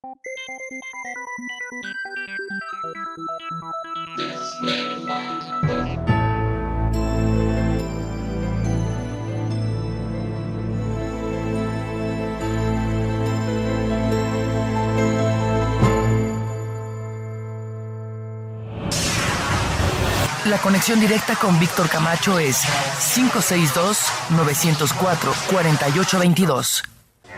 La conexión directa con Víctor Camacho es 562-904-4822.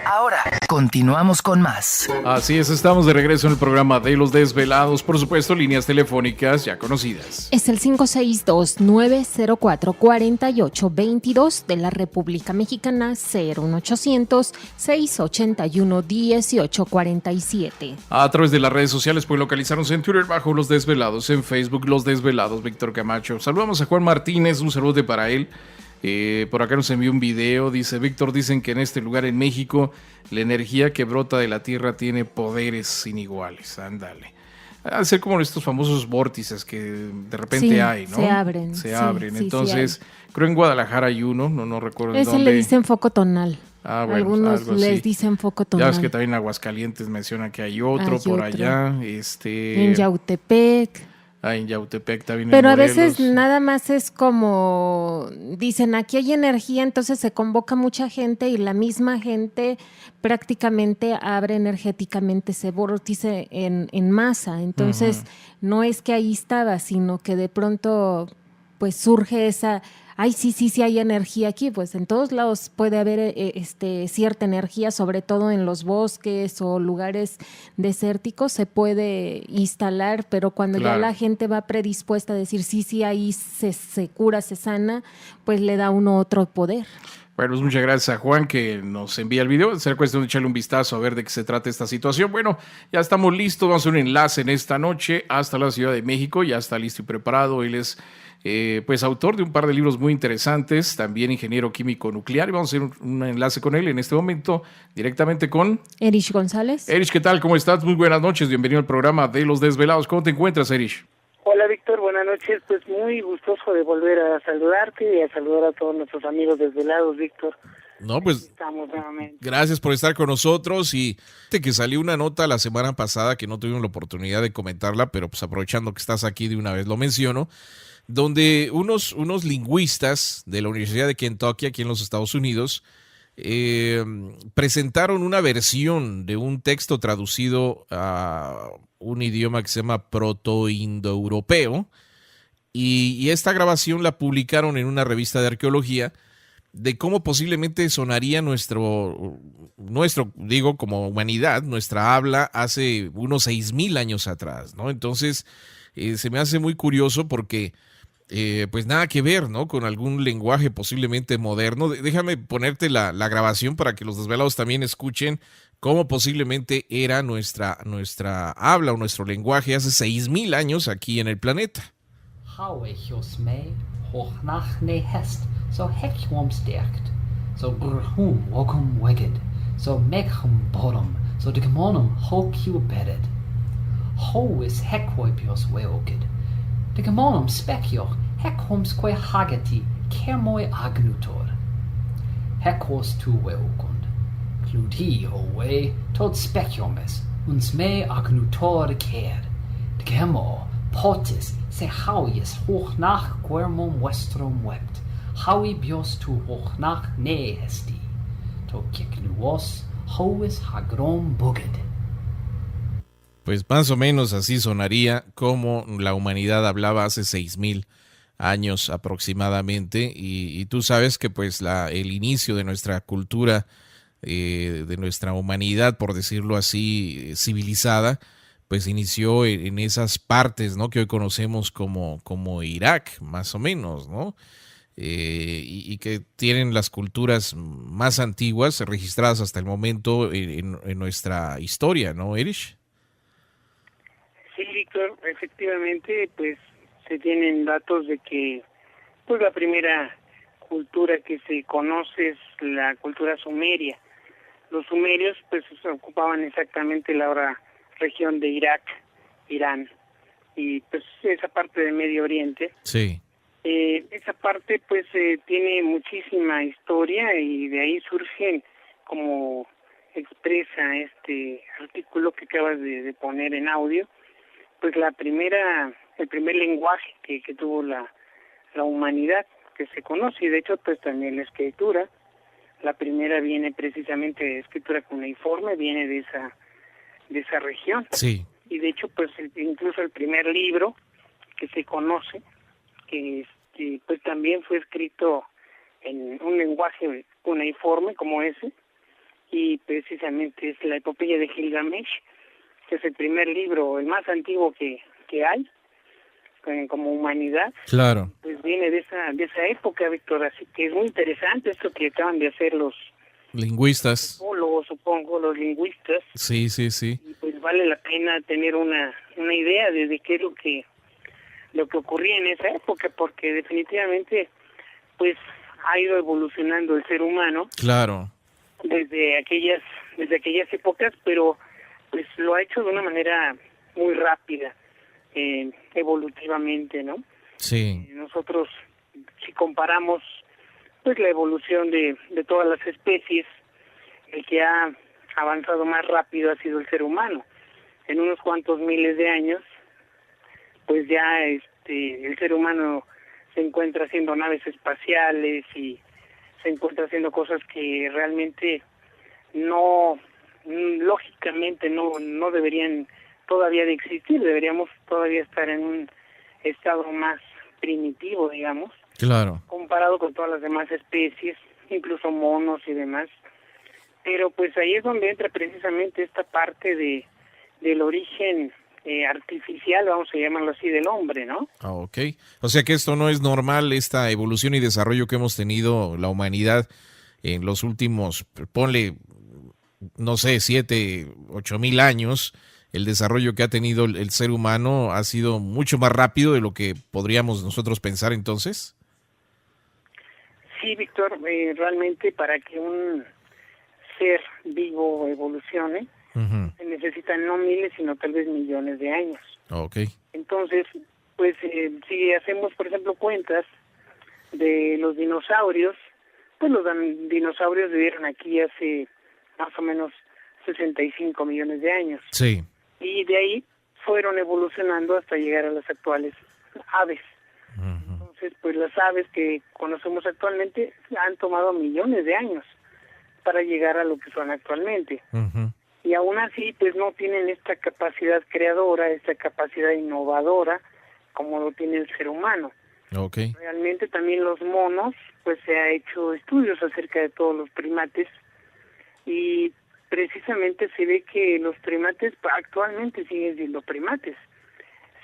Ahora, continuamos con más. Así es, estamos de regreso en el programa de Los Desvelados. Por supuesto, líneas telefónicas ya conocidas. Es el 562-904-4822 de la República Mexicana, 01800-681-1847. A través de las redes sociales pueden localizarnos en Twitter bajo Los Desvelados, en Facebook Los Desvelados, Víctor Camacho. Saludamos a Juan Martínez, un saludo para él. Por acá nos envió un video, dice Víctor, dicen que en este lugar en México la energía que brota de la tierra tiene poderes iniguales, ándale. Al ser como estos famosos vórtices que de repente Sí, hay, ¿no? se abren. Entonces, Sí creo en Guadalajara hay uno, no recuerdo en ese dónde. le dicen foco tonal. Bueno, algunos algo les así. dicen foco Ya tonal. ves que también en Aguascalientes mencionan que hay otro Hay por otro. allá. En Yautepec. En Yautepec también. Pero en a veces Morelos. nada más es como, dicen, aquí hay energía, entonces se convoca mucha gente y la misma gente prácticamente abre energéticamente ese vórtice en masa. Entonces, no es que ahí estaba, sino que de pronto pues surge esa, ay, sí hay energía aquí. Pues en todos lados puede haber cierta energía, sobre todo en los bosques o lugares desérticos se puede instalar, pero cuando Claro. ya la gente va predispuesta a decir sí, ahí se cura, se sana, pues le da uno otro poder. Bueno, pues muchas gracias a Juan que nos envía el video. Será cuestión de echarle un vistazo a ver de qué se trata esta situación. Bueno, ya estamos listos. Vamos a hacer un enlace en esta noche hasta la Ciudad de México. Ya está listo y preparado. Él es pues autor de un par de libros muy interesantes, también ingeniero químico nuclear. Y vamos a hacer un enlace con él en este momento directamente con Erich González. Erich, ¿qué tal? ¿Cómo estás? Muy buenas noches. Bienvenido al programa de Los Desvelados. ¿Cómo te encuentras, Erich? Hola Víctor, buenas noches. Pues muy gustoso de volver a saludarte y a saludar a todos nuestros amigos desvelados, Víctor. No, pues Estamos nuevamente. gracias por estar con nosotros y que salió una nota la semana pasada que no tuvimos la oportunidad de comentarla, pero pues aprovechando que estás aquí de una vez lo menciono, donde unos lingüistas de la Universidad de Kentucky aquí en los Estados Unidos presentaron una versión de un texto traducido a un idioma que se llama proto-indoeuropeo y esta grabación la publicaron en una revista de arqueología de cómo posiblemente sonaría nuestro, digo, como humanidad, nuestra habla hace unos 6,000 años atrás, ¿no? Entonces, se me hace muy curioso porque pues nada que ver, ¿no? Con algún lenguaje posiblemente moderno. Déjame ponerte la grabación para que los desvelados también escuchen cómo posiblemente era nuestra habla o nuestro lenguaje hace 6,000 años aquí en el planeta. So hechum stärkt, so grhum wokum weged, so mechum bottom, so decamonum hocu bedded. Ho is hequoipios weokid. Decamonum specioch, hecums hageti, kermoi agnutor. Hecos tu weokund. Cludi ho we, tot speciomes, uns me agnutor ker. Decamo, potis, se hauies hoch nach quermum vestrum wept. Howie bios tu hoch nach nehesti, to kiknuos hoes hagrom buged. Pues más o menos así sonaría como la humanidad hablaba hace 6,000 años aproximadamente y tú sabes que pues el inicio de nuestra cultura, de nuestra humanidad, por decirlo así, civilizada, pues inició en esas partes, ¿no? Que hoy conocemos como Irak, más o menos, ¿no? Y que tienen las culturas más antiguas registradas hasta el momento en nuestra historia, ¿no, Erich? Sí, Víctor, efectivamente, pues se tienen datos de que pues la primera cultura que se conoce es la cultura sumeria. Los sumerios pues se ocupaban exactamente la ahora región de Irak, Irán, y pues esa parte del Medio Oriente. Sí. Esa parte pues tiene muchísima historia y de ahí surgen como expresa este artículo que acabas de poner en audio, pues el primer lenguaje que tuvo la humanidad que se conoce, y de hecho pues también la escritura, la primera viene precisamente de escritura cuneiforme, viene de esa región. Sí. Y de hecho pues incluso el primer libro que se conoce, que pues también fue escrito en un lenguaje cuneiforme como ese, y precisamente es la epopeya de Gilgamesh, que es el primer libro, el más antiguo que hay como humanidad. Claro. Pues viene de esa época, Víctor, así que es muy interesante esto que acaban de hacer los Lingüistas. antropólogos, supongo, los lingüistas. Sí, sí, sí. Y pues vale la pena tener una idea de qué es lo que ocurría en esa época, porque definitivamente pues ha ido evolucionando el ser humano Claro. desde aquellas épocas, pero pues lo ha hecho de una manera muy rápida, evolutivamente, ¿no? Sí. Nosotros, si comparamos pues la evolución de todas las especies, el que ha avanzado más rápido ha sido el ser humano. En unos cuantos miles de años, pues ya el ser humano se encuentra haciendo naves espaciales y se encuentra haciendo cosas que realmente lógicamente no deberían todavía de existir, deberíamos todavía estar en un estado más primitivo, digamos, Claro. comparado con todas las demás especies, incluso monos y demás. Pero pues ahí es donde entra precisamente esta parte del origen artificial, vamos a llamarlo así, del hombre, ¿no? Ah, ok. O sea que esto no es normal, esta evolución y desarrollo que hemos tenido la humanidad en los últimos, ponle, no sé, 7, 8 mil años. El desarrollo que ha tenido el ser humano ha sido mucho más rápido de lo que podríamos nosotros pensar entonces. Sí, Víctor, realmente para que un ser vivo evolucione, Uh-huh. se necesitan no miles, sino tal vez millones de años. Ok. Entonces, pues si hacemos, por ejemplo, cuentas de los dinosaurios, pues los dinosaurios vivieron aquí hace más o menos 65 millones de años. Sí. Y de ahí fueron evolucionando hasta llegar a las actuales aves. Uh-huh. Entonces, pues las aves que conocemos actualmente han tomado millones de años para llegar a lo que son actualmente. Uh-huh. Y aún así, pues no tienen esta capacidad creadora, esta capacidad innovadora, como lo tiene el ser humano. Ok. Realmente también los monos, pues se ha hecho estudios acerca de todos los primates, y precisamente se ve que los primates actualmente siguen siendo primates.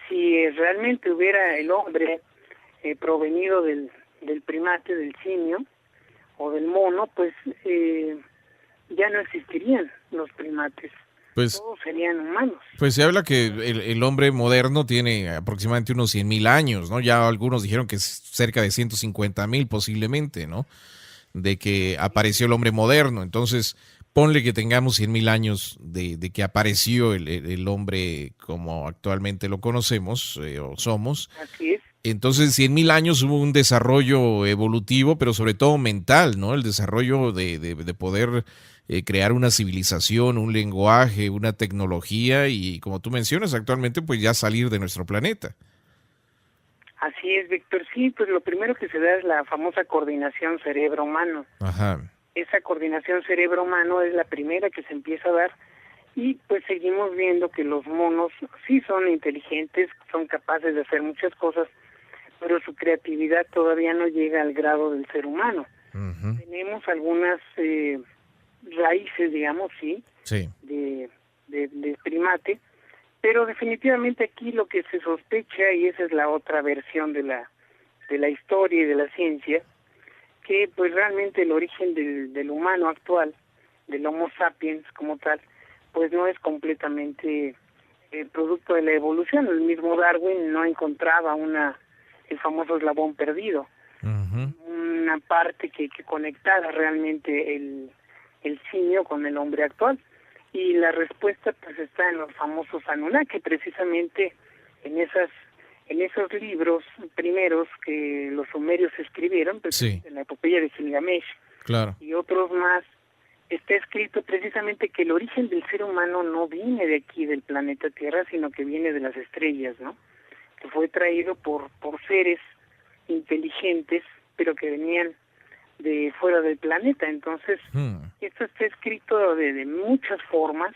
Si realmente hubiera el hombre provenido del primate, del simio o del mono, pues ya no existirían los primates. Pues, Todos serían humanos. pues se habla que el hombre moderno tiene aproximadamente unos 100,000 años, ¿no? Ya algunos dijeron que es cerca de 150,000 posiblemente, ¿no? De que apareció el hombre moderno. Entonces, ponle que tengamos 100,000 años de que apareció el hombre como actualmente lo conocemos o somos. Así es. Entonces, 100,000 años hubo un desarrollo evolutivo, pero sobre todo mental, ¿no? El desarrollo de poder crear una civilización, un lenguaje, una tecnología y, como tú mencionas, actualmente, pues ya salir de nuestro planeta. Así es, Víctor. Sí, pues lo primero que se da es la famosa coordinación cerebro-humano. Ajá. Esa coordinación cerebro-humano es la primera que se empieza a dar, y pues seguimos viendo que los monos sí son inteligentes, son capaces de hacer muchas cosas, pero su creatividad todavía no llega al grado del ser humano. Uh-huh. Tenemos algunas raíces, digamos, sí, Sí. de primate, pero definitivamente aquí lo que se sospecha, y esa es la otra versión de la historia y de la ciencia, que pues realmente el origen del humano actual, del Homo sapiens como tal, pues no es completamente producto de la evolución. El mismo Darwin no encontraba el famoso eslabón perdido, Uh-huh. una parte que conectara realmente el simio con el hombre actual. Y la respuesta pues está en los famosos Anunnaki, precisamente en esos libros primeros que los sumerios escribieron, pues, Sí. en la epopeya de Gilgamesh, Claro. y otros más está escrito precisamente que el origen del ser humano no viene de aquí, del planeta Tierra, sino que viene de las estrellas, ¿no? Que fue traído por seres inteligentes, pero que venían de fuera del planeta. Entonces, esto está escrito de muchas formas.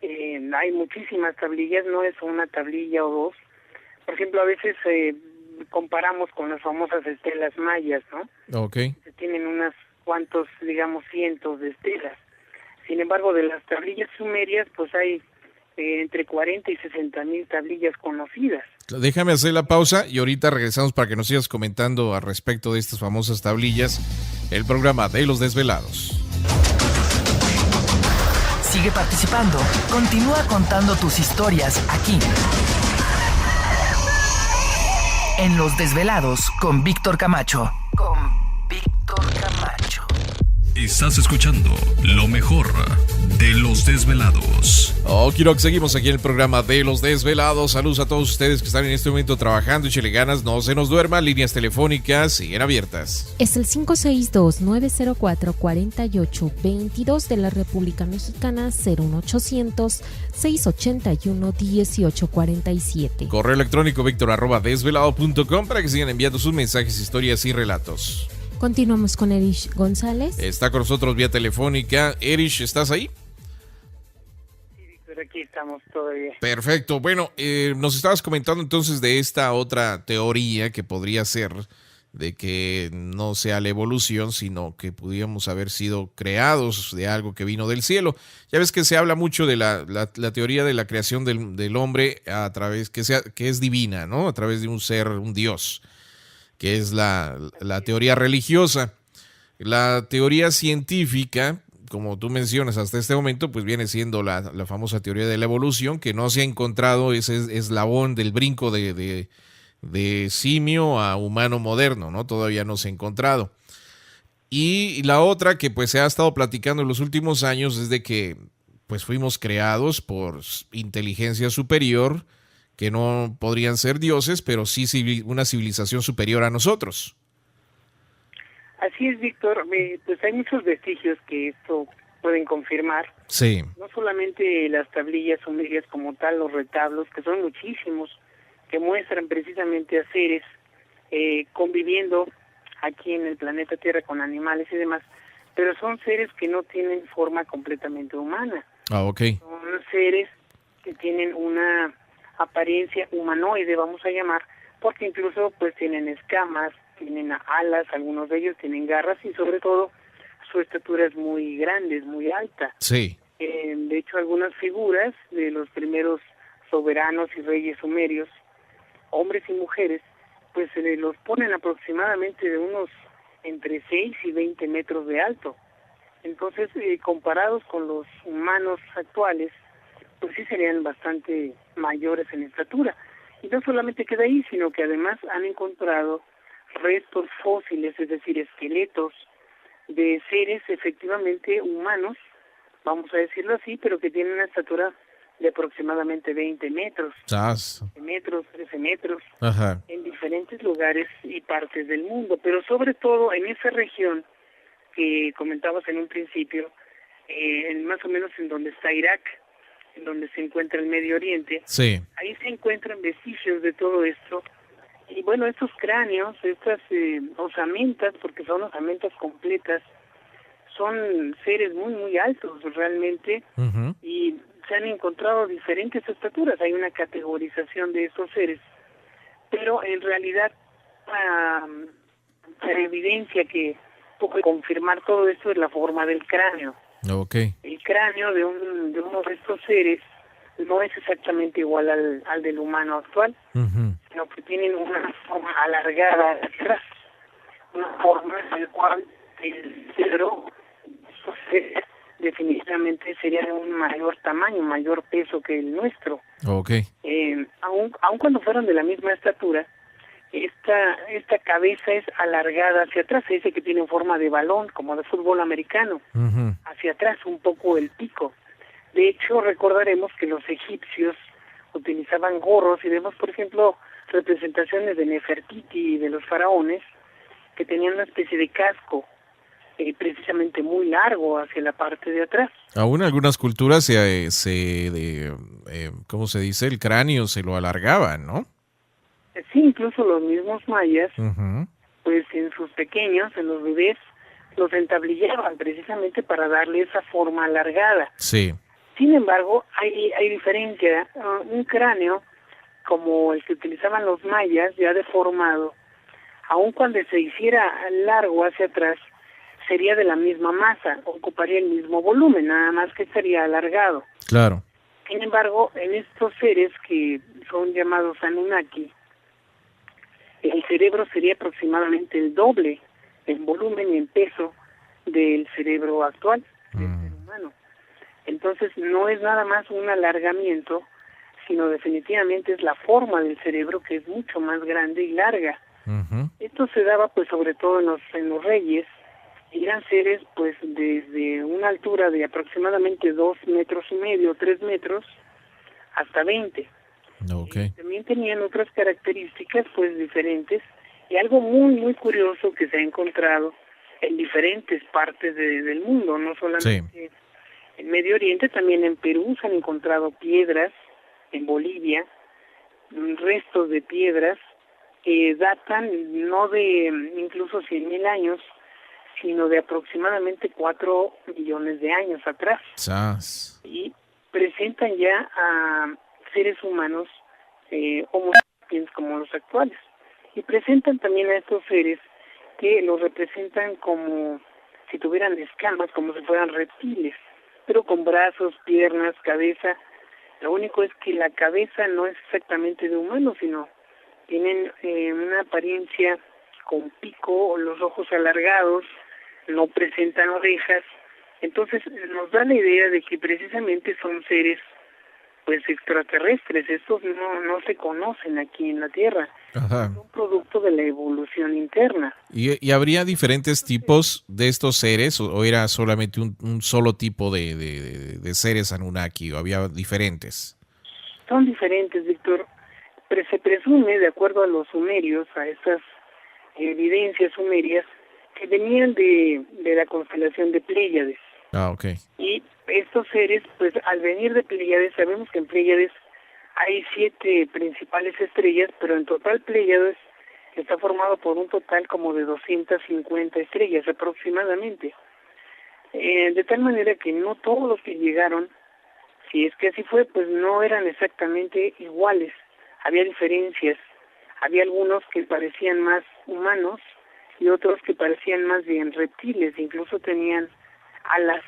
Hay muchísimas tablillas, no es una tablilla o dos. Por ejemplo, a veces comparamos con las famosas estelas mayas, ¿no? Okay. Tienen unas cuantos, digamos, cientos de estelas. Sin embargo, de las tablillas sumerias, pues hay entre 40 y 60,000 tablillas conocidas. Déjame hacer la pausa y ahorita regresamos para que nos sigas comentando al respecto de estas famosas tablillas, el programa de Los Desvelados. Sigue participando. Continúa contando tus historias aquí. En Los Desvelados con Víctor Camacho. Estás escuchando lo mejor de Los Desvelados. Quiero que seguimos aquí en el programa de Los Desvelados. Saludos a todos ustedes que están en este momento trabajando. Échale ganas, no se nos duerma. Líneas telefónicas siguen abiertas. Es el 562-904-4822 de la República Mexicana, 01800-681-1847. Correo electrónico victor@desvelado.com para que sigan enviando sus mensajes, historias y relatos. Continuamos con Erich González. Está con nosotros vía telefónica. Erich, ¿estás ahí? Sí, Víctor, aquí estamos todavía. Perfecto. Bueno, nos estabas comentando entonces de esta otra teoría que podría ser de que no sea la evolución, sino que pudiéramos haber sido creados de algo que vino del cielo. Ya ves que se habla mucho de la teoría de la creación del hombre a través, que es divina, ¿no? A través de un ser, un Dios, que es la teoría religiosa. La teoría científica, como tú mencionas hasta este momento, pues viene siendo la famosa teoría de la evolución, que no se ha encontrado ese eslabón del brinco de simio a humano moderno, ¿no? Todavía no se ha encontrado. Y la otra que pues se ha estado platicando en los últimos años es de que pues fuimos creados por inteligencia superior, que no podrían ser dioses, pero sí una civilización superior a nosotros. Así es, Víctor. Pues hay muchos vestigios que esto pueden confirmar. Sí. No solamente las tablillas sumerias como tal, los retablos, que son muchísimos, que muestran precisamente a seres conviviendo aquí en el planeta Tierra con animales y demás, pero son seres que no tienen forma completamente humana. Ok. Son seres que tienen una apariencia humanoide, vamos a llamar, porque incluso pues tienen escamas, tienen alas, algunos de ellos tienen garras y sobre todo su estatura es muy grande, es muy alta. Sí. De hecho, algunas figuras de los primeros soberanos y reyes sumerios, hombres y mujeres, pues se los ponen aproximadamente de unos entre 6 y 20 metros de alto. Entonces, comparados con los humanos actuales, pues sí serían bastante mayores en estatura. Y no solamente queda ahí, sino que además han encontrado restos fósiles, es decir, esqueletos de seres efectivamente humanos, vamos a decirlo así, pero que tienen una estatura de aproximadamente 20 metros, 20 metros, 13 metros, Ajá. En diferentes lugares y partes del mundo, pero sobre todo en esa región que comentabas en un principio, más o menos en donde está Irak, en donde se encuentra el Medio Oriente. Sí. Ahí se encuentran vestigios de todo esto. Y bueno, estos cráneos, estas osamentas, porque son osamentas completas, son seres muy, muy altos realmente, y se han encontrado diferentes estaturas. Hay una categorización de estos seres, pero en realidad la evidencia que puede confirmar todo esto es la forma del cráneo. Okay. El cráneo de uno de estos seres no es exactamente igual al del humano actual, sino que tienen una forma alargada hacia atrás, una forma en la cual el cerebro definitivamente sería de un mayor tamaño, mayor peso que el nuestro. Okay. Aun cuando fueran de la misma estatura, esta cabeza es alargada hacia atrás, se dice que tiene forma de balón, como de fútbol americano, hacia atrás un poco el pico. De hecho, recordaremos que los egipcios utilizaban gorros y vemos, por ejemplo, representaciones de Nefertiti y de los faraones que tenían una especie de casco precisamente muy largo hacia la parte de atrás. Aún en algunas culturas ¿cómo se dice? El cráneo se lo alargaban, ¿no? Sí, incluso los mismos mayas, Ujú. pues en sus pequeños, en los bebés, los entablillaban precisamente para darle esa forma alargada. Sí. Sin embargo, hay diferencia. Un cráneo como el que utilizaban los mayas, ya deformado, aun cuando se hiciera largo hacia atrás, sería de la misma masa, ocuparía el mismo volumen, nada más que sería alargado. Claro. Sin embargo, en estos seres que son llamados Anunnaki, el cerebro sería aproximadamente el doble en volumen y en peso del cerebro actual del ser humano. Entonces no es nada más un alargamiento, sino definitivamente es la forma del cerebro que es mucho más grande y larga. Ujú. Esto se daba pues sobre todo en los reyes, y eran seres pues desde una altura de aproximadamente 2,5 metros, 3 metros, hasta 20. Ok. También tenían otras características pues diferentes, y algo muy curioso que se ha encontrado en diferentes partes del mundo, no solamente en Medio Oriente, también en Perú se han encontrado piedras, en Bolivia, restos de piedras que datan no de incluso 100,000 años, sino de aproximadamente 4 millones de años atrás. Sas. Y presentan ya a seres humanos, homo sapiens como los actuales. Y presentan también a estos seres que los representan como si tuvieran escamas, como si fueran reptiles, pero con brazos, piernas, cabeza. Lo único es que la cabeza no es exactamente de humano, sino tienen una apariencia con pico, los ojos alargados, no presentan orejas. Entonces nos da la idea de que precisamente son seres pues extraterrestres. Estos no se conocen aquí en la Tierra. Ajá. Son producto de la evolución interna. ¿Y habría diferentes tipos de estos seres o era solamente un solo tipo de seres Anunnaki o había diferentes? Son diferentes, Víctor. Pero se presume, de acuerdo a los sumerios, a estas evidencias sumerias, que venían de la constelación de Pléyades. Ah, ok. Y estos seres, pues al venir de Pléyades, sabemos que en Pléyades hay 7 principales estrellas, pero en total Pléyades está formado por un total como de 250 estrellas aproximadamente. De tal manera que no todos los que llegaron, si es que así fue, pues no eran exactamente iguales. Había diferencias. Había algunos que parecían más humanos y otros que parecían más bien reptiles. Incluso tenían alas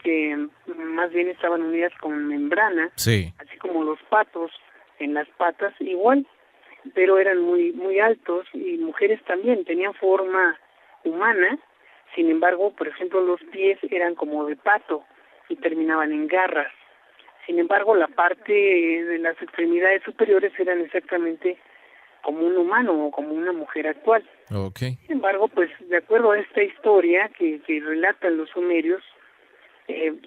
que más bien estaban unidas con membrana, Sí. así como los patos en las patas igual, pero eran muy altos, y mujeres también tenían forma humana. Sin embargo, por ejemplo, los pies eran como de pato y terminaban en garras. Sin embargo, la parte de las extremidades superiores eran exactamente como un humano o como una mujer actual. Ok. Sin embargo, pues de acuerdo a esta historia que relatan los sumerios,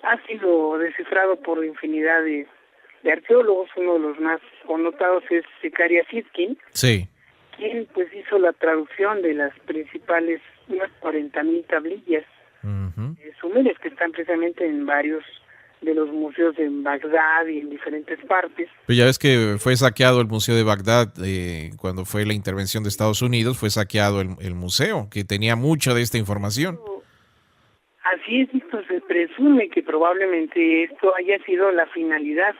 ha sido descifrado por infinidad de arqueólogos. Uno de los más connotados es Zecharia Sitkin, Sí. quien pues hizo la traducción de las principales, unas 40,000 tablillas Ujú. sumerias que están precisamente en varios de los museos en Bagdad y en diferentes partes. Pero ya ves que fue saqueado el Museo de Bagdad cuando fue la intervención de Estados Unidos, fue saqueado el museo, que tenía mucha de esta información. Así es, Víctor, se presume que probablemente esto haya sido la finalidad,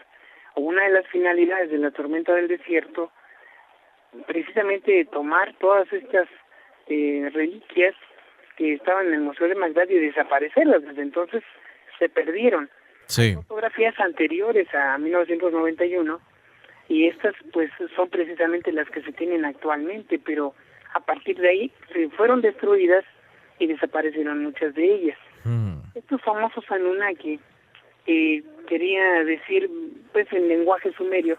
o una de las finalidades de la tormenta del desierto, precisamente tomar todas estas reliquias que estaban en el Museo de Bagdad y desaparecerlas. Desde entonces se perdieron. Sí. Fotografías anteriores a 1991, y estas pues son precisamente las que se tienen actualmente, pero a partir de ahí se fueron destruidas y desaparecieron muchas de ellas. Estos famosos Anunnaki, quería decir pues en lenguaje sumerio,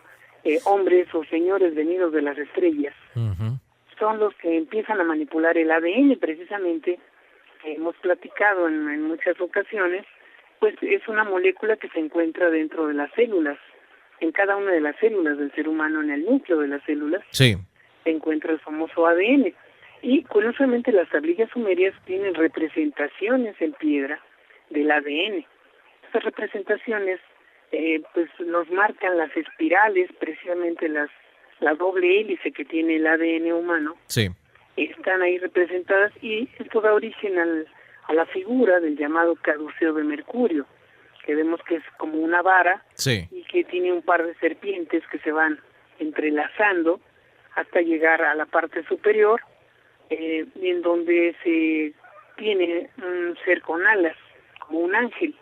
hombres o señores venidos de las estrellas, Ujú. son los que empiezan a manipular el ADN precisamente, que hemos platicado en muchas ocasiones. Pues es una molécula que se encuentra dentro de las células. En cada una de las células del ser humano, en el núcleo de las células, Sí. se encuentra el famoso ADN. Y curiosamente las tablillas sumerias tienen representaciones en piedra del ADN. Estas representaciones pues nos marcan las espirales, precisamente la doble hélice que tiene el ADN humano. Sí. Están ahí representadas y esto da origen a la figura del llamado caduceo de Mercurio, que vemos que es como una vara Sí. y que tiene un par de serpientes que se van entrelazando hasta llegar a la parte superior, en donde se tiene un ser con alas, como un ángel.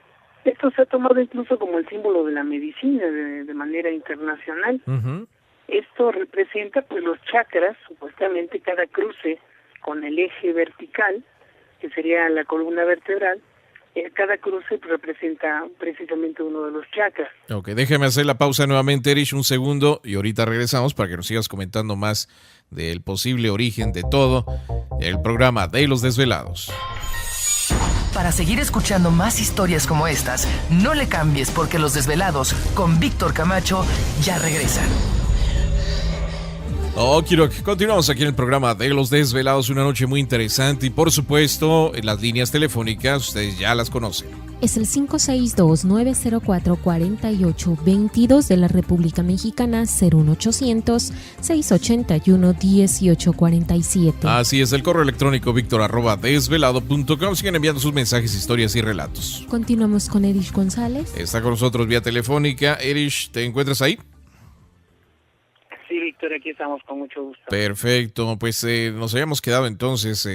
Esto se ha tomado incluso como el símbolo de la medicina de manera internacional. Ujú. Esto representa pues los chakras, supuestamente cada cruce con el eje vertical, que sería la columna vertebral. Cada cruce pues, representa precisamente uno de los chakras. Ok, déjeme hacer la pausa nuevamente, Erich, un segundo, y ahorita regresamos para que nos sigas comentando más del posible origen de todo el programa de Los Desvelados. Para seguir escuchando más historias como estas, no le cambies porque Los Desvelados con Víctor Camacho ya regresan. Oh, quiero que continuamos aquí en el programa de Los Desvelados, una noche muy interesante y por supuesto en las líneas telefónicas, ustedes ya las conocen. Es el 562-904-4822 de la República Mexicana, 01800-681-1847. Así es, el correo electrónico victor@desvelado.com. Siguen enviando sus mensajes, historias y relatos. Continuamos con Erich González. Está con nosotros vía telefónica. Erich, ¿te encuentras ahí? Sí, Víctor, aquí estamos con mucho gusto. Perfecto, pues nos habíamos quedado entonces,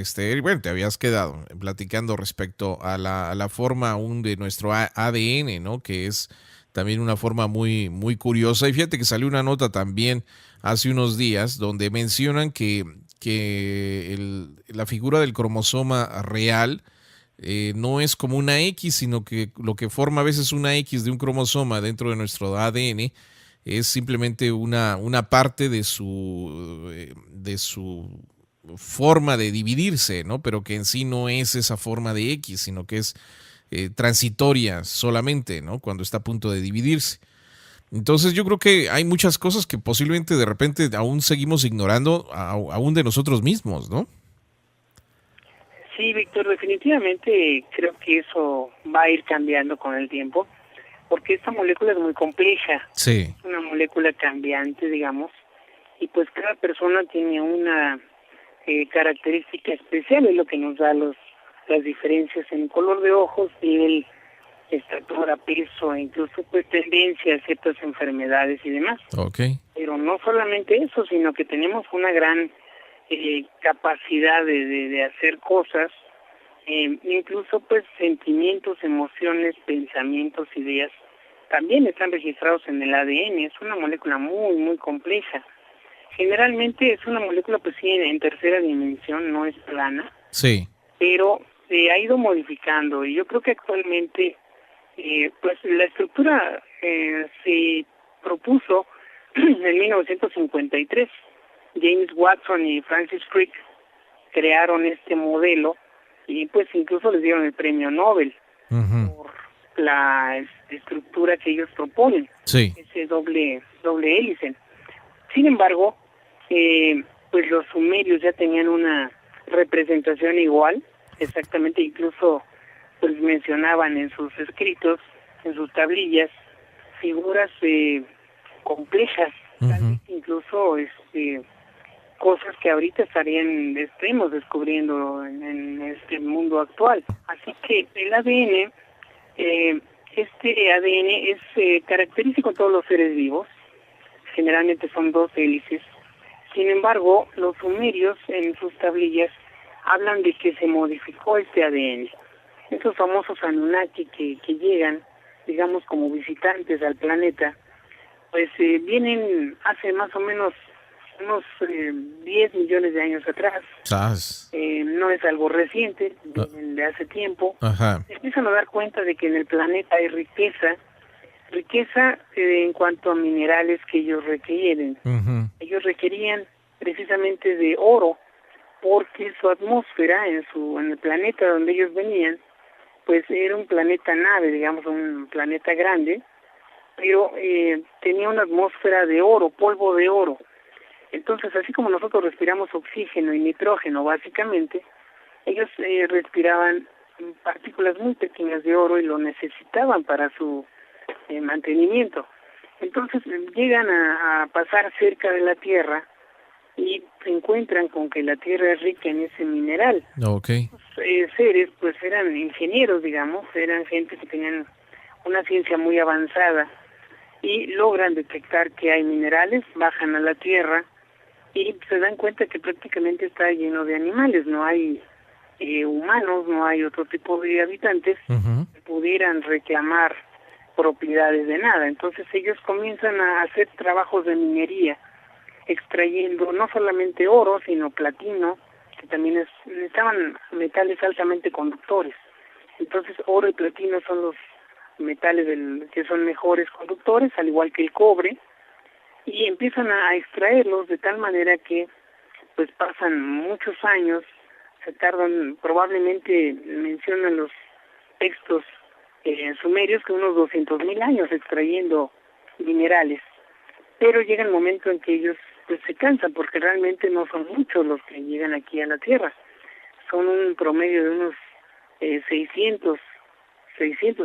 bueno, te habías quedado platicando respecto a la forma aún de nuestro ADN, ¿no? Que es también una forma muy, muy curiosa. Y fíjate que salió una nota también hace unos días donde mencionan que la figura del cromosoma real no es como una X, sino que lo que forma a veces una X de un cromosoma dentro de nuestro ADN es simplemente una parte de su forma de dividirse, ¿no? Pero que en sí no es esa forma de X, sino que es transitoria solamente, ¿no? Cuando está a punto de dividirse. Entonces yo creo que hay muchas cosas que posiblemente de repente aún seguimos ignorando, aún de nosotros mismos, ¿no? Sí, Víctor, definitivamente creo que eso va a ir cambiando con el tiempo, porque esta molécula es muy compleja. Sí. Es una molécula cambiante, digamos, y pues cada persona tiene una característica especial, es lo que nos da las diferencias en color de ojos, nivel, estatura, peso, e incluso pues tendencia a ciertas enfermedades y demás. Okay. Pero no solamente eso, sino que tenemos una gran capacidad de hacer cosas, incluso pues sentimientos, emociones, pensamientos, ideas, también están registrados en el ADN. Es una molécula muy, muy compleja. Generalmente es una molécula pues sí en tercera dimensión, no es plana. Sí. Pero se ha ido modificando y yo creo que actualmente pues la estructura se propuso en 1953. James Watson y Francis Crick crearon este modelo y pues incluso les dieron el premio Nobel por la estructura que ellos proponen, sí, ese doble hélice. Sin embargo, pues los sumerios ya tenían una representación igual, exactamente, incluso pues mencionaban en sus escritos, en sus tablillas, figuras complejas, incluso cosas que ahorita estemos descubriendo en este mundo actual. Así que el ADN, este ADN es característico en todos los seres vivos, generalmente son dos hélices. Sin embargo, los sumerios en sus tablillas hablan de que se modificó este ADN. Esos famosos Anunnaki que llegan, digamos, como visitantes al planeta, pues vienen hace más o menos unos 10 millones de años atrás. No es algo reciente, de hace tiempo. Ajá. Empiezan a dar cuenta de que en el planeta hay riqueza en cuanto a minerales que ellos requieren. Ellos requerían precisamente de oro, porque su atmósfera en el planeta donde ellos venían, pues era un planeta nave, digamos, un planeta grande, pero tenía una atmósfera de oro, polvo de oro. Entonces, así como nosotros respiramos oxígeno y nitrógeno básicamente, ellos respiraban partículas muy pequeñas de oro y lo necesitaban para su mantenimiento. Entonces llegan a pasar cerca de la Tierra y se encuentran con que la Tierra es rica en ese mineral. Okay. Los seres pues eran ingenieros, digamos, eran gente que tenían una ciencia muy avanzada y logran detectar que hay minerales, bajan a la Tierra y se dan cuenta que prácticamente está lleno de animales, no hay humanos, no hay otro tipo de habitantes que pudieran reclamar propiedades de nada. Entonces ellos comienzan a hacer trabajos de minería, extrayendo no solamente oro, sino platino, que también estaban metales altamente conductores. Entonces oro y platino son los metales que son mejores conductores, al igual que el cobre, y empiezan a extraerlos de tal manera que pues pasan muchos años, se tardan, probablemente mencionan los textos sumerios, que unos 200,000 años extrayendo minerales, pero llega el momento en que ellos pues se cansan, porque realmente no son muchos los que llegan aquí a la Tierra, son un promedio de unos 600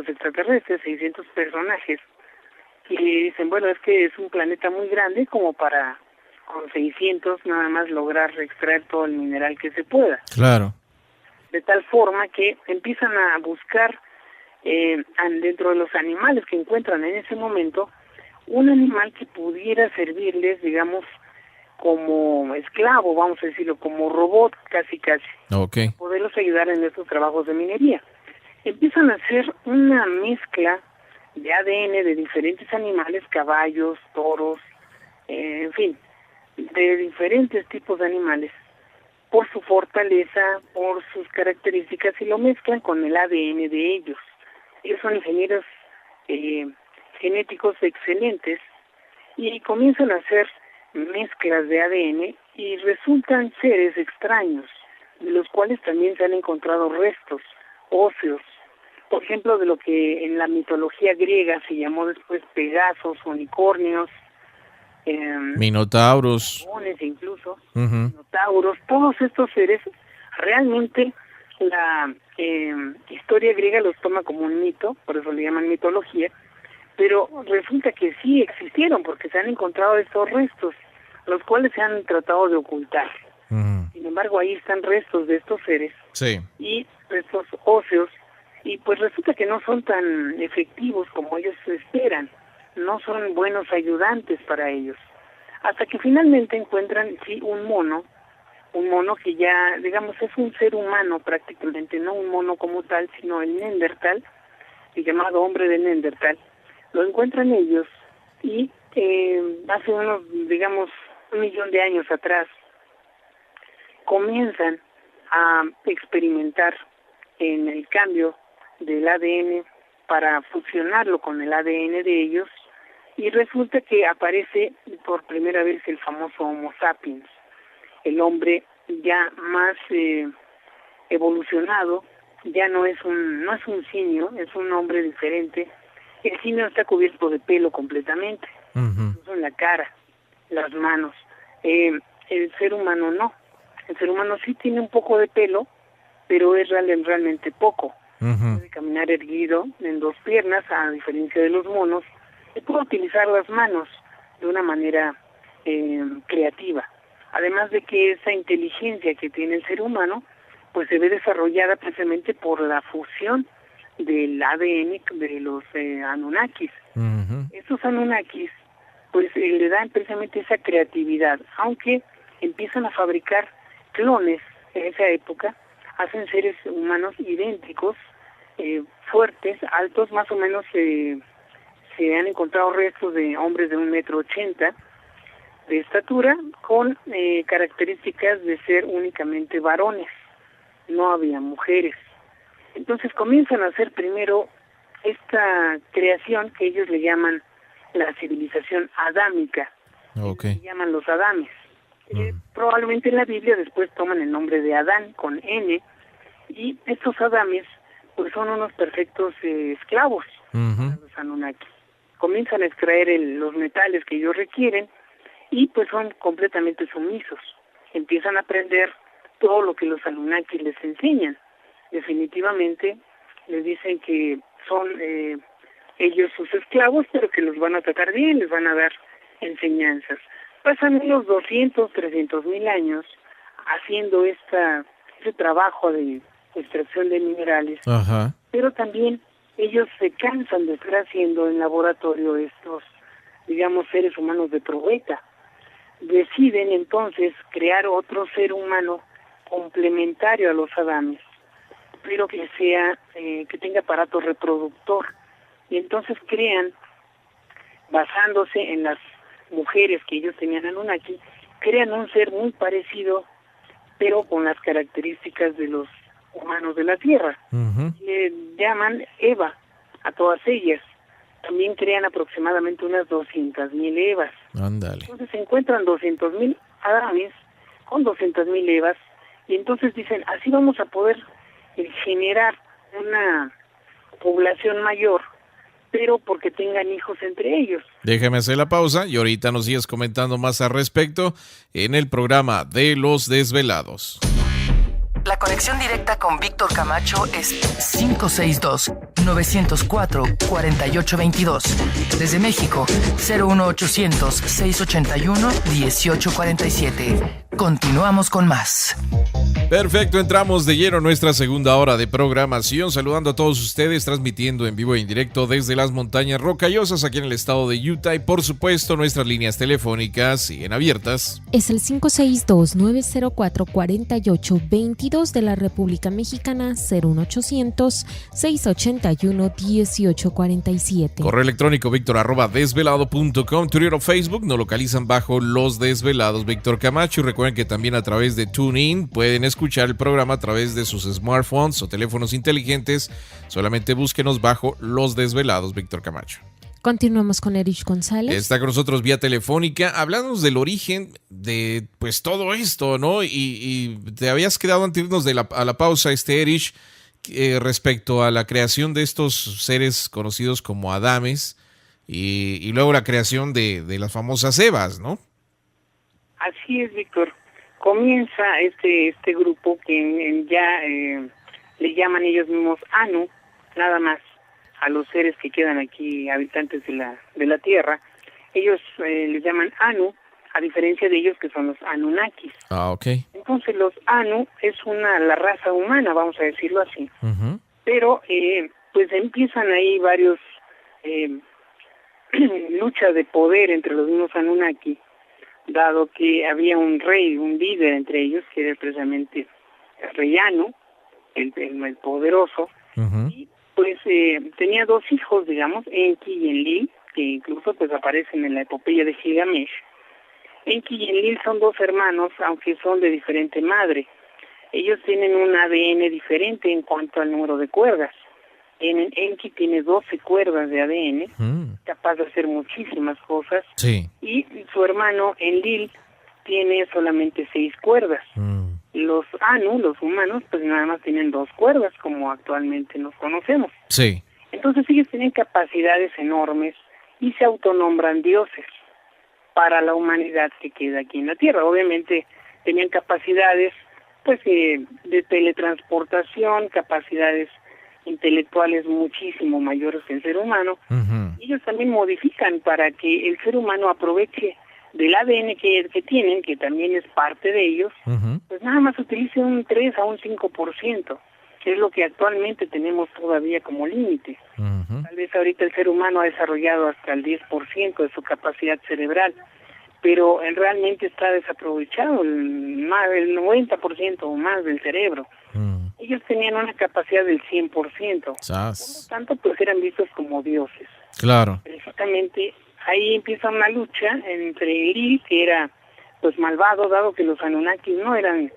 extraterrestres, 600 personajes, y dicen, bueno, es que es un planeta muy grande como para con 600 nada más lograr extraer todo el mineral que se pueda. Claro. De tal forma que empiezan a buscar dentro de los animales que encuentran en ese momento, un animal que pudiera servirles, digamos, como esclavo, vamos a decirlo, como robot, casi, Okay. poderlos ayudar en estos trabajos de minería. Empiezan a hacer una mezcla de ADN de diferentes animales, caballos, toros, en fin, de diferentes tipos de animales, por su fortaleza, por sus características, y lo mezclan con el ADN de ellos. Ellos son ingenieros genéticos excelentes y comienzan a hacer mezclas de ADN y resultan seres extraños, de los cuales también se han encontrado restos óseos, por ejemplo, de lo que en la mitología griega se llamó después Pegasos, unicornios, Minotauros. Incluso, minotauros, todos estos seres, realmente la historia griega los toma como un mito, por eso le llaman mitología, pero resulta que sí existieron, porque se han encontrado estos restos, los cuales se han tratado de ocultar. Sin embargo, ahí están restos de estos seres, Sí. y restos óseos, y pues resulta que no son tan efectivos como ellos esperan, no son buenos ayudantes para ellos, hasta que finalmente encuentran sí un mono que ya, digamos, es un ser humano prácticamente, no un mono como tal, sino el Neandertal, el llamado hombre de Neandertal. Lo encuentran ellos y hace unos, digamos, 1,000,000 de años atrás, comienzan a experimentar en el cambio del ADN para fusionarlo con el ADN de ellos, y resulta que aparece por primera vez el famoso Homo sapiens, el hombre ya más evolucionado, ya no es un simio, es un hombre diferente. El simio está cubierto de pelo completamente, incluso en la cara, las manos. El ser humano no. El ser humano sí tiene un poco de pelo, pero es realmente poco. Puede caminar erguido en 2 piernas, a diferencia de los monos, y puede utilizar las manos de una manera creativa. Además de que esa inteligencia que tiene el ser humano, pues se ve desarrollada precisamente por la fusión del ADN de los Anunnakis. Estos Anunnakis, pues le dan precisamente esa creatividad, aunque empiezan a fabricar clones en esa época, hacen seres humanos idénticos, fuertes, altos, más o menos se han encontrado restos de hombres de 1,80 m de estatura, con características de ser únicamente varones, no había mujeres. Entonces comienzan a hacer primero esta creación que ellos le llaman la civilización adámica, Okay. se llaman los Adames. Probablemente en la Biblia después toman el nombre de Adán con N, y estos Adames pues son unos perfectos esclavos para los Anunnaki. Comienzan a extraer los metales que ellos requieren, y pues son completamente sumisos. Empiezan a aprender todo lo que los Anunnaki les enseñan. Definitivamente les dicen que son ellos sus esclavos, pero que los van a tratar bien, les van a dar enseñanzas. Pasan unos 200, 300 mil años haciendo ese trabajo de extracción de minerales, Ajá. pero también ellos se cansan de estar haciendo en laboratorio estos, digamos, seres humanos de probeta. Deciden entonces crear otro ser humano complementario a los Adames, pero que sea, que tenga aparato reproductor. Y entonces crean, basándose en las mujeres que ellos tenían Anunnaki, crean un ser muy parecido, pero con las características de los humanos de la Tierra. Le llaman Eva a todas ellas. También crean aproximadamente unas 200,000 Evas. Ándale. Entonces se encuentran 200,000 Adames con 200,000 Evas, y entonces dicen, así vamos a poder generar una población mayor, pero porque tengan hijos entre ellos. Déjame hacer la pausa y ahorita nos sigues comentando más al respecto en el programa de Los Desvelados. La conexión directa con Víctor Camacho es 562-904-4822. Desde México, 01800-681-1847. Continuamos con más. Perfecto, entramos de lleno a nuestra segunda hora de programación, saludando a todos ustedes, transmitiendo en vivo e en directo desde las montañas rocallosas aquí en el estado de Utah, y por supuesto nuestras líneas telefónicas siguen abiertas. Es el 562-904-4822 de la República Mexicana, 01800-681-1847. Correo electrónico victor@desvelado.com, Twitter o Facebook nos localizan bajo Los Desvelados Víctor Camacho, y recuerden que también a través de TuneIn pueden escuchar el programa a través de sus smartphones o teléfonos inteligentes. Solamente búsquenos bajo Los Desvelados Víctor Camacho. Continuamos con Erich González. Está con nosotros vía telefónica. Hablamos del origen de pues todo esto, ¿no? Y te habías quedado antes de irnos a la pausa, Erich, respecto a la creación de estos seres conocidos como Adames y luego la creación de las famosas Evas, ¿no? Así es, Víctor. Comienza este grupo que ya le llaman ellos mismos Anu, nada más, a los seres que quedan aquí, habitantes de la Tierra. Ellos les llaman Anu, a diferencia de ellos que son los Anunnakis. Ah, ok. Entonces los Anu es la raza humana, vamos a decirlo así. Uh-huh. Pero pues empiezan ahí varios luchas de poder entre los mismos Anunnaki, dado que había un rey, un líder entre ellos, que era precisamente el rey Anu, el poderoso. Uh-huh. Y pues tenía dos hijos, digamos, Enki y Enlil, que incluso pues aparecen en la epopeya de Gilgamesh. Enki y Enlil son dos hermanos, aunque son de diferente madre. Ellos tienen un ADN diferente en cuanto al número de cuerdas. Enki tiene 12 cuerdas de ADN, capaz de hacer muchísimas cosas. Sí. Y su hermano Enlil tiene solamente 6 cuerdas. Los Anu, los humanos, pues nada más tienen 2 cuerdas, como actualmente nos conocemos. Sí. Entonces ellos tienen capacidades enormes y se autonombran dioses para la humanidad que queda aquí en la Tierra. Obviamente tenían capacidades pues de teletransportación, capacidades intelectuales muchísimo mayores que el ser humano. Uh-huh. Ellos también modifican para que el ser humano aproveche del ADN que tienen, que también es parte de ellos, uh-huh, pues nada más utilice un 3 a un 5%, que es lo que actualmente tenemos todavía como límite. uh-huh. Tal vez ahorita el ser humano ha desarrollado hasta el 10% de su capacidad cerebral, pero realmente está desaprovechado el 90% o más del cerebro. Ellos tenían una capacidad del 100%, por lo tanto pues eran vistos como dioses. Claro. Precisamente ahí empieza una lucha entre Enlil, que era pues malvado, dado que los Anunnakis no eran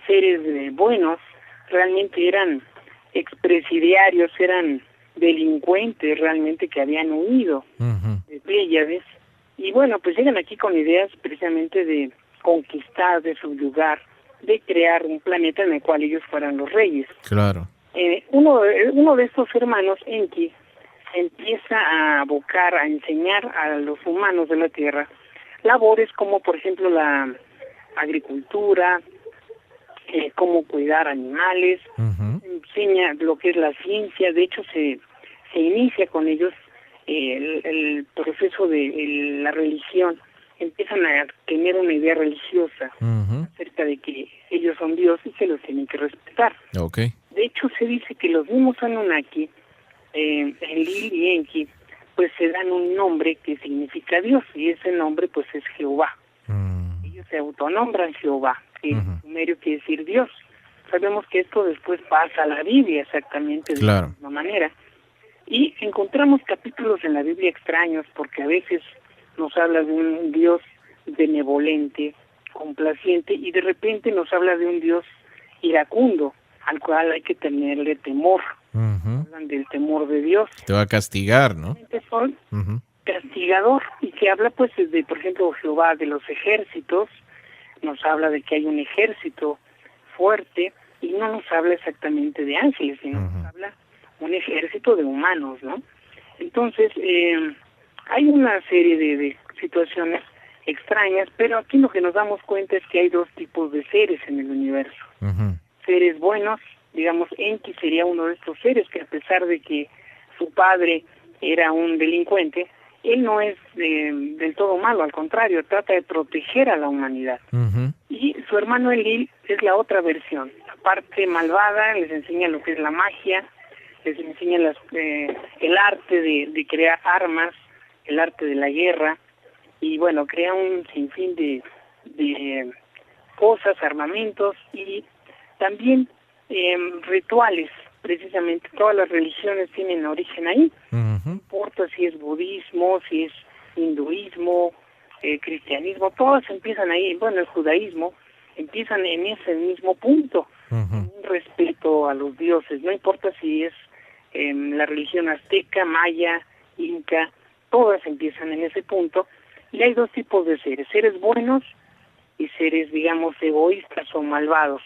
seres buenos, realmente eran expresidiarios, eran delincuentes realmente que habían huido de Pléyades. Y bueno, pues llegan aquí con ideas precisamente de conquistar, de subyugar, de crear un planeta en el cual ellos fueran los reyes. Claro. Uno de estos hermanos, Enki, empieza a abocar, a enseñar a los humanos de la Tierra labores como por ejemplo la agricultura, cómo cuidar animales, enseña lo que es la ciencia. De hecho se inicia con ellos el proceso de la religión. Empiezan a tener una idea religiosa acerca de que ellos son Dios y que los tienen que respetar. Okay. De hecho se dice que los mismos Anunnaki, Enlil y Enki, pues se dan un nombre que significa Dios, y ese nombre pues es Jehová. Ellos se autonombran Jehová, que en sumerio quiere decir Dios. Sabemos que esto después pasa a la Biblia exactamente de la misma manera. Y encontramos capítulos en la Biblia extraños, porque a veces nos habla de un Dios benevolente, complaciente, y de repente nos habla de un Dios iracundo, al cual hay que tenerle temor. Hablan del temor de Dios. Te va a castigar, ¿no? Son castigador, y que habla pues de, por ejemplo, Jehová de los ejércitos, nos habla de que hay un ejército fuerte, y no nos habla exactamente de ángeles, sino nos habla un ejército de humanos, ¿no? Entonces, hay una serie de situaciones extrañas, pero aquí lo que nos damos cuenta es que hay dos tipos de seres en el universo. Seres buenos, digamos, Enki sería uno de estos seres que, a pesar de que su padre era un delincuente, él no es del todo malo, al contrario, trata de proteger a la humanidad. Y su hermano Enlil es la otra versión, la parte malvada, les enseña lo que es la magia, les enseña el arte de crear armas, el arte de la guerra, y bueno, crea un sinfín de cosas, armamentos, y también rituales. Precisamente todas las religiones tienen origen ahí. No importa si es budismo, si es hinduismo, cristianismo, todas empiezan ahí. Bueno, el judaísmo empiezan en ese mismo punto, un respeto a los dioses. No importa si es la religión azteca, maya, inca, todas empiezan en ese punto. Y hay dos tipos de seres buenos y seres, digamos, egoístas o malvados.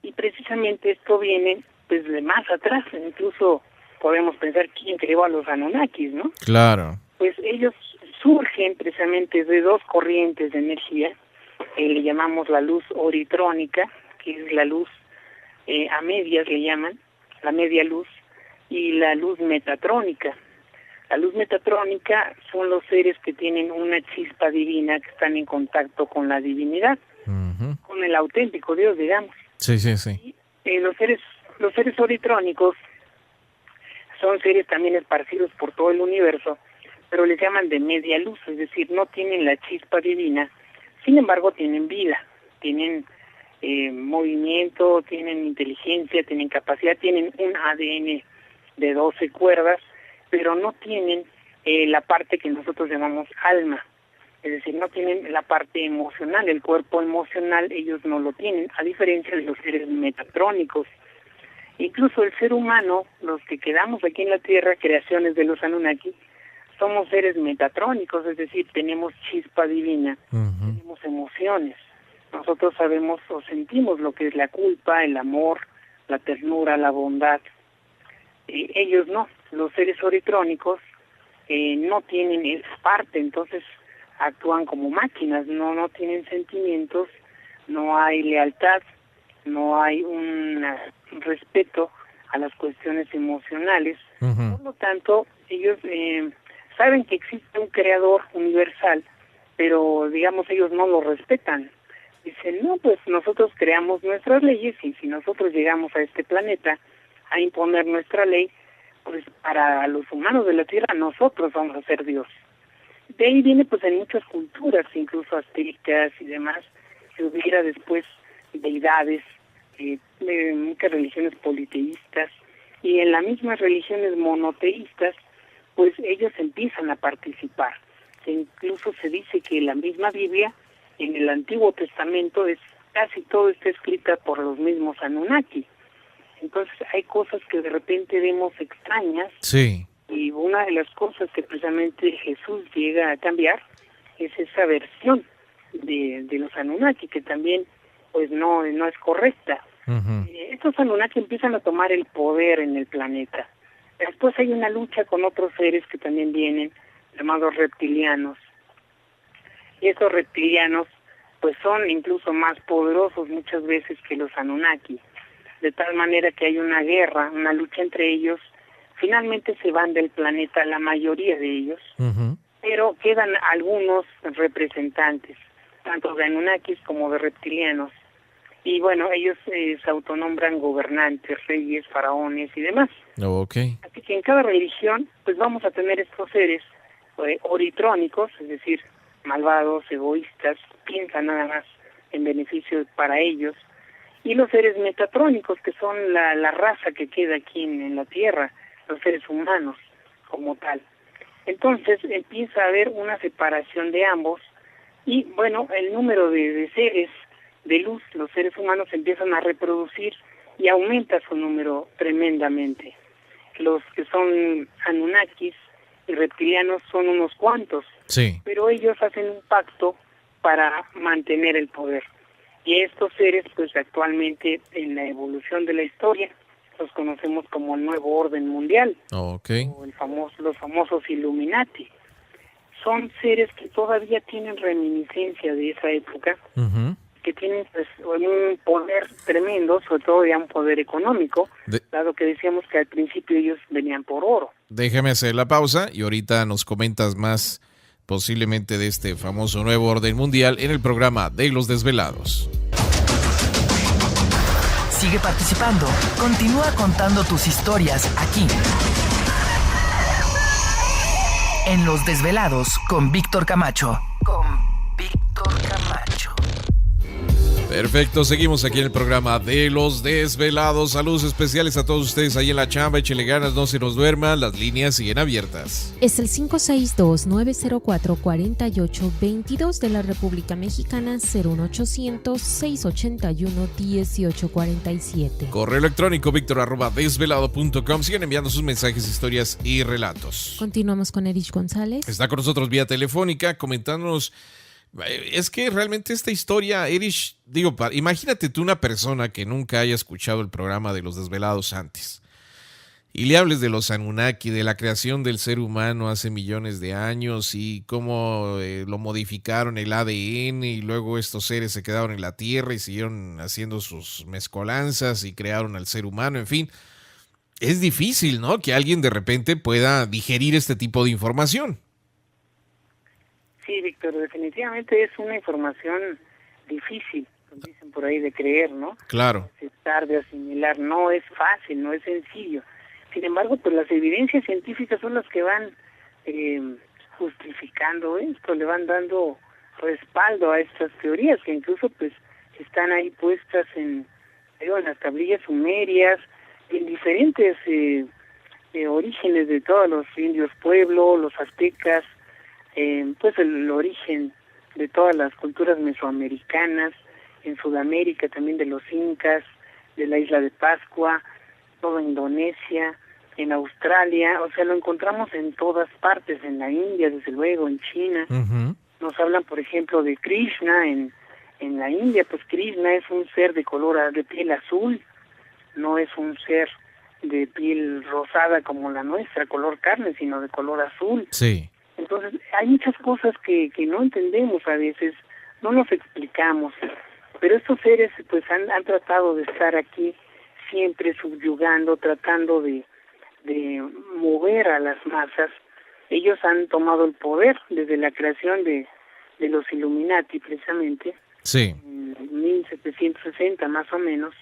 Y precisamente esto viene pues de más atrás. Incluso podemos pensar quién creó a los Anunnakis, ¿no? Claro. Pues ellos surgen precisamente de dos corrientes de energía, le llamamos la luz oritrónica, que es la luz a medias, le llaman, la media luz, y la luz metatrónica. La luz metatrónica son los seres que tienen una chispa divina, que están en contacto con la divinidad, con el auténtico Dios, digamos. Sí. Y, los seres oritrónicos son seres también esparcidos por todo el universo, pero les llaman de media luz, es decir, no tienen la chispa divina, sin embargo tienen vida, tienen movimiento, tienen inteligencia, tienen capacidad, tienen un ADN de 12 cuerdas, pero no tienen la parte que nosotros llamamos alma, es decir, no tienen la parte emocional, el cuerpo emocional ellos no lo tienen, a diferencia de los seres metatrónicos. Incluso el ser humano, los que quedamos aquí en la Tierra, creaciones de los Anunnaki, somos seres metatrónicos, es decir, tenemos chispa divina, tenemos emociones. Nosotros sabemos o sentimos lo que es la culpa, el amor, la ternura, la bondad. Ellos no, los seres oritrónicos no tienen esa parte, entonces actúan como máquinas, no tienen sentimientos, no hay lealtad, no hay un respeto a las cuestiones emocionales. Por lo tanto, ellos saben que existe un creador universal, pero digamos ellos no lo respetan. Dicen, no, pues nosotros creamos nuestras leyes, y si nosotros llegamos a este planeta a imponer nuestra ley, pues para los humanos de la Tierra nosotros vamos a ser Dios. De ahí viene pues en muchas culturas, incluso aztecas y demás, que hubiera después deidades, muchas religiones politeístas, y en las mismas religiones monoteístas, pues ellos empiezan a participar. Incluso se dice que la misma Biblia, en el Antiguo Testamento, casi todo está escrita por los mismos Anunnaki. Entonces hay cosas que de repente vemos extrañas. Sí. Y una de las cosas que precisamente Jesús llega a cambiar es esa versión de los Anunnaki, que también pues no es correcta. Estos Anunnaki empiezan a tomar el poder en el planeta. Después hay una lucha con otros seres que también vienen, llamados reptilianos. Y estos reptilianos pues son incluso más poderosos muchas veces que los Anunnaki, de tal manera que hay una guerra, una lucha entre ellos. Finalmente se van del planeta la mayoría de ellos, pero quedan algunos representantes, tanto de Anunnakis como de reptilianos. Y bueno, ellos se autonombran gobernantes, reyes, faraones y demás. Okay. Así que en cada religión pues vamos a tener estos seres oritrónicos, es decir, malvados, egoístas, piensan nada más en beneficio para ellos, y los seres metatrónicos, que son la raza que queda aquí en la Tierra, los seres humanos como tal. Entonces empieza a haber una separación de ambos, y bueno, el número de seres de luz, los seres humanos empiezan a reproducir y aumenta su número tremendamente. Los que son Anunnakis y reptilianos son unos cuantos, sí, pero ellos hacen un pacto para mantener el poder. Y estos seres, pues actualmente en la evolución de la historia, los conocemos como el Nuevo Orden Mundial, okay, o los famosos Illuminati. Son seres que todavía tienen reminiscencia de esa época, que tienen pues, un poder tremendo, sobre todo ya un poder económico, dado que decíamos que al principio ellos venían por oro. Déjeme hacer la pausa y ahorita nos comentas más posiblemente de este famoso nuevo orden mundial en el programa de Los Desvelados. Sigue participando. Continúa contando tus historias aquí. En Los Desvelados con Víctor Camacho. Perfecto, seguimos aquí en el programa de Los Desvelados. Saludos especiales a todos ustedes ahí en la chamba, échenle ganas, no se nos duerman, las líneas siguen abiertas. Es el 562-904-4822 de la República Mexicana, 01800-681-1847. Correo electrónico victor@desvelado.com. Siguen enviando sus mensajes, historias y relatos. Continuamos con Erich González. Está con nosotros vía telefónica comentándonos. Es que realmente esta historia, Erich, imagínate tú una persona que nunca haya escuchado el programa de Los Desvelados antes y le hables de los Anunnaki, de la creación del ser humano hace millones de años y cómo lo modificaron el ADN y luego estos seres se quedaron en la Tierra y siguieron haciendo sus mezcolanzas y crearon al ser humano, en fin. Es difícil, ¿no?, que alguien de repente pueda digerir este tipo de información. Sí, Víctor, definitivamente es una información difícil, dicen por ahí, de creer, ¿no? Claro. De aceptar, de asimilar, no es fácil, no es sencillo. Sin embargo, pues las evidencias científicas son las que van justificando esto, le van dando respaldo a estas teorías que incluso pues están ahí puestas en las tablillas sumerias, en diferentes orígenes de todos los indios pueblo, los aztecas, pues el origen de todas las culturas mesoamericanas, en Sudamérica también de los incas, de la isla de Pascua, toda Indonesia, en Australia, o sea, lo encontramos en todas partes, en la India, desde luego, en China. Nos hablan, por ejemplo, de Krishna en la India, pues Krishna es un ser de piel azul, no es un ser de piel rosada como la nuestra, color carne, sino de color azul. Sí. Entonces, hay muchas cosas que no entendemos a veces, no nos explicamos, pero estos seres pues han tratado de estar aquí siempre subyugando, tratando de mover a las masas. Ellos han tomado el poder desde la creación de los Illuminati, precisamente, sí, en 1760 más o menos,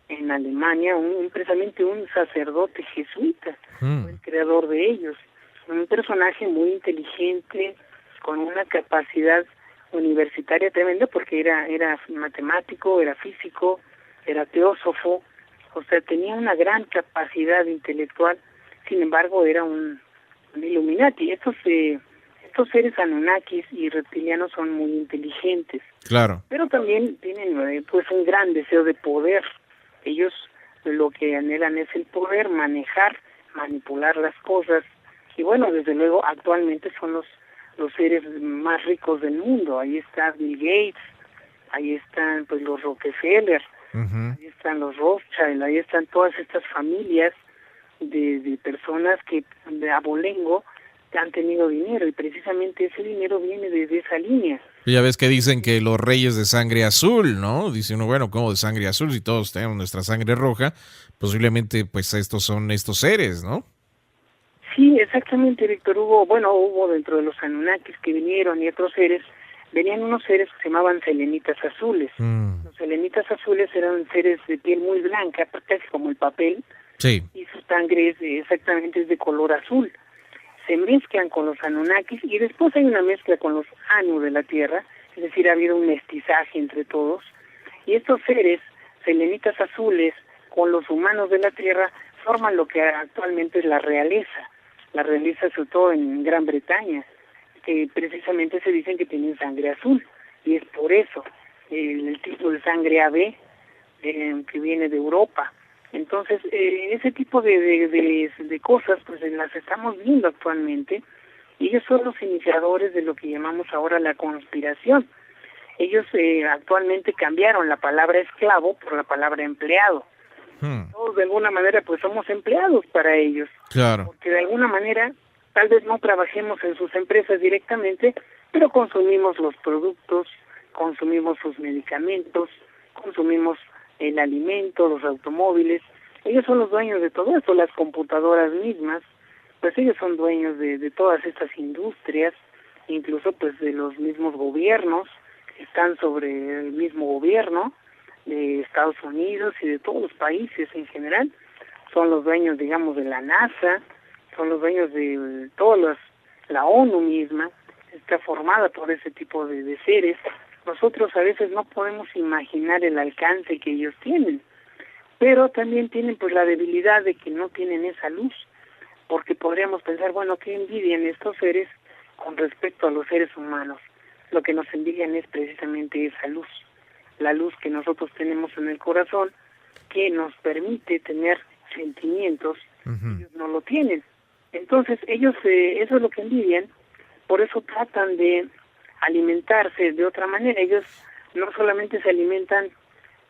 en Alemania, precisamente un sacerdote jesuita, fue el creador de ellos. Un personaje muy inteligente, con una capacidad universitaria tremenda, porque era matemático, era físico, era teósofo, o sea, tenía una gran capacidad intelectual. Sin embargo, era un Illuminati. Estos seres Anunnakis y reptilianos son muy inteligentes. Claro. Pero también tienen pues un gran deseo de poder. Ellos lo que anhelan es el poder, manejar, manipular las cosas. Y bueno, desde luego, actualmente son los seres más ricos del mundo. Ahí está Bill Gates, ahí están pues los Rockefeller, ahí están los Rothschild, ahí están todas estas familias de personas que de abolengo han tenido dinero, y precisamente ese dinero viene de esa línea. Ya ves que dicen que los reyes de sangre azul, ¿no? Dice uno, bueno, ¿cómo de sangre azul? Si todos tenemos nuestra sangre roja, posiblemente pues estos son estos seres, ¿no? Sí, exactamente, Víctor. Hubo dentro de los Anunnakis que vinieron y otros seres, venían unos seres que se llamaban selenitas azules. Los selenitas azules eran seres de piel muy blanca, casi como el papel, Sí. y su sangre es de color azul. Se mezclan con los Anunnakis y después hay una mezcla con los Anu de la Tierra, es decir, ha habido un mestizaje entre todos, y estos seres, selenitas azules, con los humanos de la Tierra, forman lo que actualmente es la realeza sobre todo en Gran Bretaña, que precisamente se dicen que tienen sangre azul, y es por eso el tipo de sangre AB que viene de Europa. Entonces, ese tipo de cosas, pues las estamos viendo actualmente, y ellos son los iniciadores de lo que llamamos ahora la conspiración. Ellos actualmente cambiaron la palabra esclavo por la palabra empleado. Todos de alguna manera pues somos empleados para ellos. Claro. Porque de alguna manera tal vez no trabajemos en sus empresas directamente, pero consumimos los productos, consumimos sus medicamentos, consumimos el alimento, los automóviles. Ellos son los dueños de todo esto, las computadoras mismas, pues ellos son dueños de todas estas industrias, incluso pues de los mismos gobiernos, que están sobre el mismo gobierno de Estados Unidos y de todos los países en general. Son los dueños, digamos, de la NASA, son los dueños de todas la ONU misma, está formada por ese tipo de seres. Nosotros a veces no podemos imaginar el alcance que ellos tienen, pero también tienen pues la debilidad de que no tienen esa luz, porque podríamos pensar, bueno, ¿qué envidian estos seres con respecto a los seres humanos? Lo que nos envidian es precisamente esa luz, la luz que nosotros tenemos en el corazón, que nos permite tener sentimientos. Ellos no lo tienen. Entonces ellos, eso es lo que envidian, por eso tratan de alimentarse de otra manera. Ellos no solamente se alimentan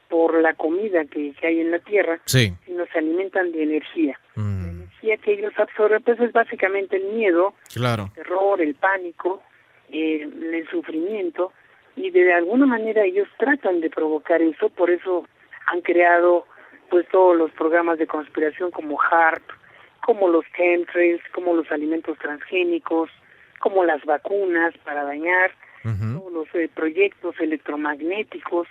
por la comida que hay en la tierra, Sí. sino se alimentan de energía. La energía que ellos absorben pues es básicamente el miedo, Claro. el terror, el pánico, el sufrimiento, y de alguna manera ellos tratan de provocar eso. Por eso han creado pues todos los programas de conspiración como HAARP, como los chemtrails, como los alimentos transgénicos, como las vacunas para dañar, todos los proyectos electromagnéticos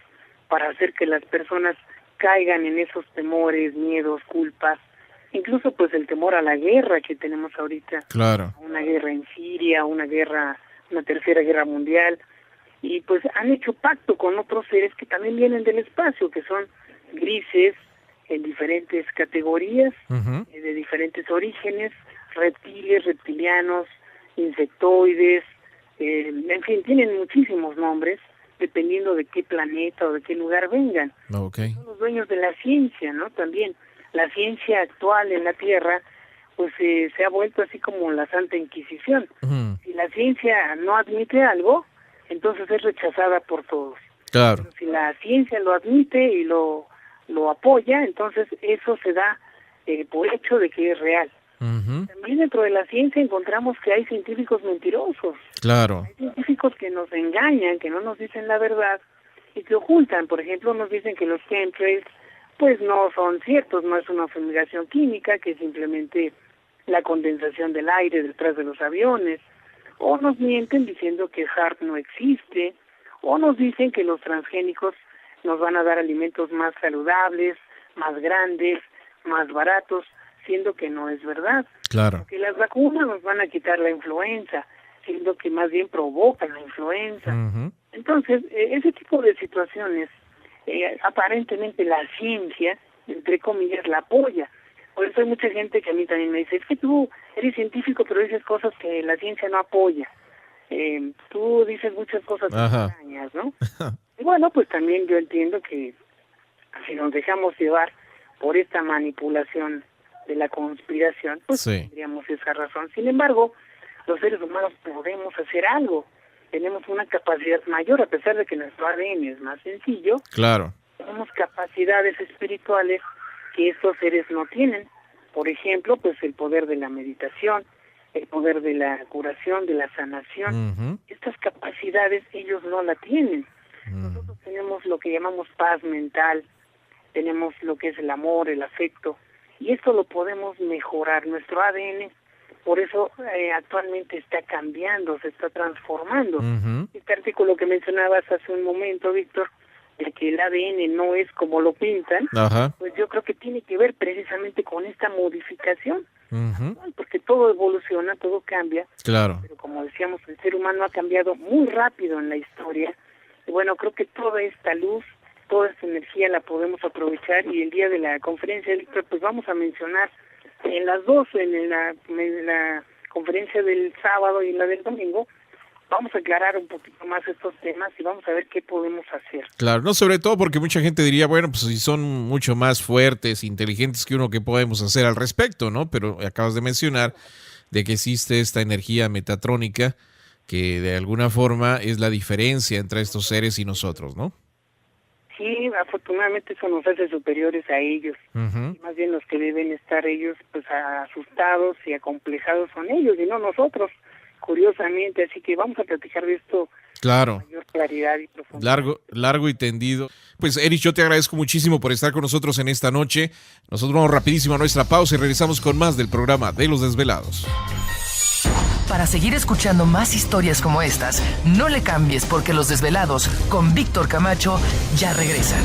para hacer que las personas caigan en esos temores, miedos, culpas, incluso pues el temor a la guerra que tenemos ahorita, Claro. una guerra en Siria, una tercera guerra mundial, y pues han hecho pacto con otros seres que también vienen del espacio, que son grises en diferentes categorías, de diferentes orígenes, reptiles, reptilianos, insectoides, en fin, tienen muchísimos nombres, dependiendo de qué planeta o de qué lugar vengan. Okay. Son los dueños de la ciencia, ¿no? También la ciencia actual en la Tierra, pues se ha vuelto así como la Santa Inquisición. Si la ciencia no admite algo, entonces es rechazada por todos. Claro. Pero si la ciencia lo admite y lo apoya, entonces eso se da por hecho de que es real. También dentro de la ciencia encontramos que hay científicos mentirosos. Claro. Hay científicos que nos engañan, que no nos dicen la verdad y que ocultan. Por ejemplo, nos dicen que los chemtrails pues no son ciertos, no es una fumigación química, que es simplemente la condensación del aire detrás de los aviones. O nos mienten diciendo que HAARP no existe, o nos dicen que los transgénicos nos van a dar alimentos más saludables, más grandes, más baratos, siendo que no es verdad. Claro. Que las vacunas nos van a quitar la influenza, siendo que más bien provocan la influenza. Entonces, ese tipo de situaciones, aparentemente la ciencia, entre comillas, la apoya. Por eso hay mucha gente que a mí también me dice, es que tú eres científico, pero dices cosas que la ciencia no apoya. Tú dices muchas cosas extrañas, ¿no? Y bueno, pues también yo entiendo que si nos dejamos llevar por esta manipulación de la conspiración, pues tendríamos esa razón. Sin embargo, los seres humanos podemos hacer algo. Tenemos una capacidad mayor, a pesar de que nuestro ADN es más sencillo. Claro. Tenemos capacidades espirituales que estos seres no tienen. Por ejemplo, pues el poder de la meditación, el poder de la curación, de la sanación. Estas capacidades ellos no la tienen. Nosotros tenemos lo que llamamos paz mental, tenemos lo que es el amor, el afecto, y esto lo podemos mejorar. Nuestro ADN, por eso actualmente está cambiando, se está transformando. Este artículo que mencionabas hace un momento, Víctor, de que el ADN no es como lo pintan, pues yo creo que tiene que ver precisamente con esta modificación, porque todo evoluciona, todo cambia, pero como decíamos, el ser humano ha cambiado muy rápido en la historia, y bueno, creo que toda esta luz, toda esta energía la podemos aprovechar, y el día de la conferencia, Víctor, pues vamos a mencionar en las dos, en la conferencia del sábado y en la del domingo, vamos a aclarar un poquito más estos temas y vamos a ver qué podemos hacer. Claro, no, sobre todo porque mucha gente diría, bueno, pues si son mucho más fuertes, inteligentes que uno, ¿qué podemos hacer al respecto, no? Pero acabas de mencionar de que existe esta energía metatrónica que de alguna forma es la diferencia entre estos seres y nosotros, ¿no? Sí, afortunadamente eso nos hace superiores a ellos. Más bien los que deben estar ellos pues asustados y acomplejados son ellos y no nosotros, curiosamente. Así que vamos a platicar de esto con mayor claridad y profundidad. Largo y tendido. Pues Erich, yo te agradezco muchísimo por estar con nosotros en esta noche. Nosotros vamos rapidísimo a nuestra pausa y regresamos con más del programa de Los Desvelados. Para seguir escuchando más historias como estas, no le cambies porque Los Desvelados con Víctor Camacho ya regresan.